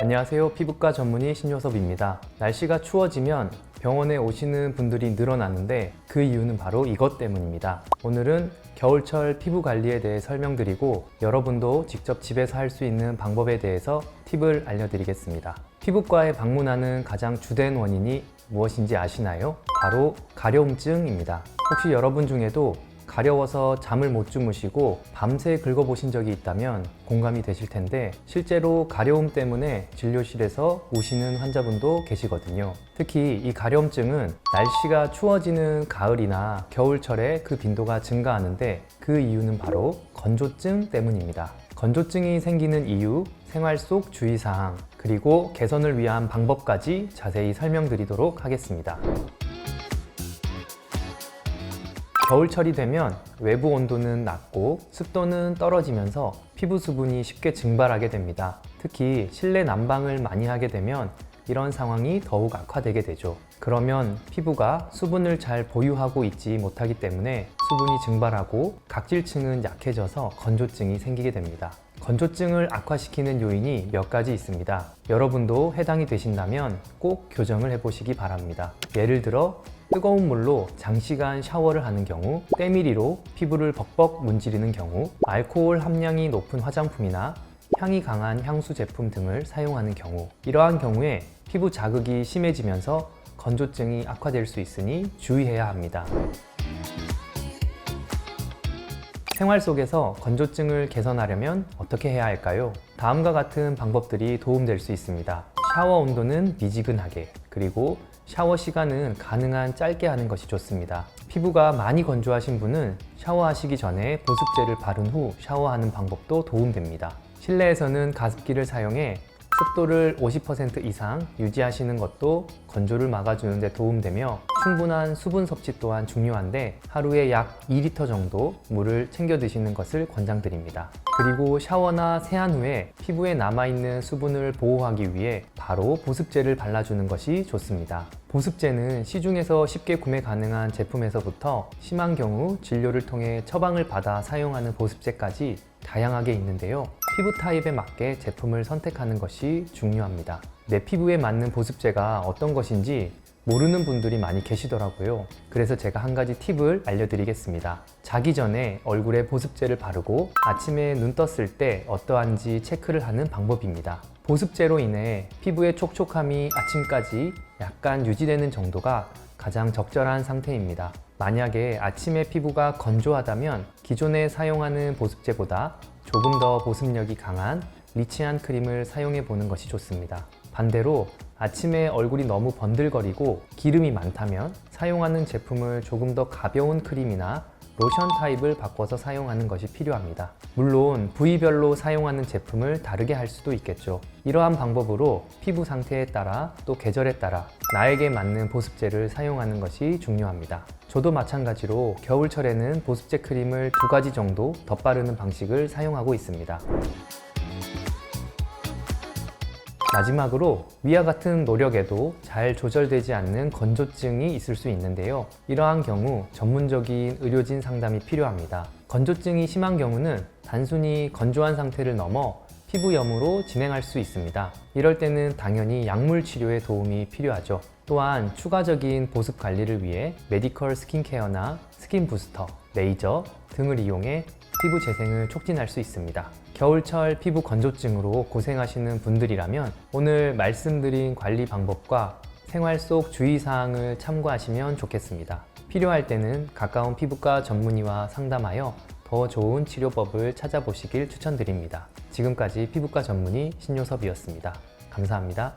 안녕하세요. 피부과 전문의 신효섭입니다. 날씨가 추워지면 병원에 오시는 분들이 늘어나는데 그 이유는 바로 이것 때문입니다. 오늘은 겨울철 피부 관리에 대해 설명드리고 여러분도 직접 집에서 할 수 있는 방법에 대해서 팁을 알려드리겠습니다. 피부과에 방문하는 가장 주된 원인이 무엇인지 아시나요? 바로 가려움증입니다. 혹시 여러분 중에도 가려워서 잠을 못 주무시고 밤새 긁어보신 적이 있다면 공감이 되실 텐데 실제로 가려움 때문에 진료실에서 우시는 환자분도 계시거든요. 특히 이 가려움증은 날씨가 추워지는 가을이나 겨울철에 그 빈도가 증가하는데 그 이유는 바로 건조증 때문입니다. 건조증이 생기는 이유, 생활 속 주의사항, 그리고 개선을 위한 방법까지 자세히 설명드리도록 하겠습니다. 겨울철이 되면 외부 온도는 낮고 습도는 떨어지면서 피부 수분이 쉽게 증발하게 됩니다. 특히 실내 난방을 많이 하게 되면 이런 상황이 더욱 악화되게 되죠. 그러면 피부가 수분을 잘 보유하고 있지 못하기 때문에 수분이 증발하고 각질층은 약해져서 건조증이 생기게 됩니다. 건조증을 악화시키는 요인이 몇 가지 있습니다. 여러분도 해당이 되신다면 꼭 교정을 해보시기 바랍니다. 예를 들어 뜨거운 물로 장시간 샤워를 하는 경우, 때밀이로 피부를 벅벅 문지르는 경우, 알코올 함량이 높은 화장품이나 향이 강한 향수 제품 등을 사용하는 경우, 이러한 경우에 피부 자극이 심해지면서 건조증이 악화될 수 있으니 주의해야 합니다. 생활 속에서 건조증을 개선하려면 어떻게 해야 할까요? 다음과 같은 방법들이 도움될 수 있습니다. 샤워 온도는 미지근하게, 그리고 샤워 시간은 가능한 짧게 하는 것이 좋습니다. 피부가 많이 건조하신 분은 샤워하시기 전에 보습제를 바른 후 샤워하는 방법도 도움됩니다. 실내에서는 가습기를 사용해 습도를 50% 이상 유지하시는 것도 건조를 막아주는 데 도움되며 충분한 수분 섭취 또한 중요한데 하루에 약 2리터 정도 물을 챙겨 드시는 것을 권장드립니다. 그리고 샤워나 세안 후에 피부에 남아있는 수분을 보호하기 위해 바로 보습제를 발라주는 것이 좋습니다. 보습제는 시중에서 쉽게 구매 가능한 제품에서부터 심한 경우 진료를 통해 처방을 받아 사용하는 보습제까지 다양하게 있는데요. 피부 타입에 맞게 제품을 선택하는 것이 중요합니다. 내 피부에 맞는 보습제가 어떤 것인지 모르는 분들이 많이 계시더라고요. 그래서 제가 한 가지 팁을 알려드리겠습니다. 자기 전에 얼굴에 보습제를 바르고 아침에 눈 떴을 때 어떠한지 체크를 하는 방법입니다. 보습제로 인해 피부의 촉촉함이 아침까지 약간 유지되는 정도가 가장 적절한 상태입니다. 만약에 아침에 피부가 건조하다면 기존에 사용하는 보습제보다 조금 더 보습력이 강한 리치한 크림을 사용해 보는 것이 좋습니다. 반대로 아침에 얼굴이 너무 번들거리고 기름이 많다면 사용하는 제품을 조금 더 가벼운 크림이나 로션 타입을 바꿔서 사용하는 것이 필요합니다. 물론 부위별로 사용하는 제품을 다르게 할 수도 있겠죠. 이러한 방법으로 피부 상태에 따라 또 계절에 따라 나에게 맞는 보습제를 사용하는 것이 중요합니다. 저도 마찬가지로 겨울철에는 보습제 크림을 2가지 정도 덧바르는 방식을 사용하고 있습니다. 마지막으로 위와 같은 노력에도 잘 조절되지 않는 건조증이 있을 수 있는데요. 이러한 경우 전문적인 의료진 상담이 필요합니다. 건조증이 심한 경우는 단순히 건조한 상태를 넘어 피부염으로 진행할 수 있습니다. 이럴 때는 당연히 약물 치료의 도움이 필요하죠. 또한 추가적인 보습 관리를 위해 메디컬 스킨케어나 스킨 부스터, 레이저 등을 이용해 피부 재생을 촉진할 수 있습니다. 겨울철 피부 건조증으로 고생하시는 분들이라면 오늘 말씀드린 관리 방법과 생활 속 주의사항을 참고하시면 좋겠습니다. 필요할 때는 가까운 피부과 전문의와 상담하여 더 좋은 치료법을 찾아보시길 추천드립니다. 지금까지 피부과 전문의 신효섭이었습니다. 감사합니다.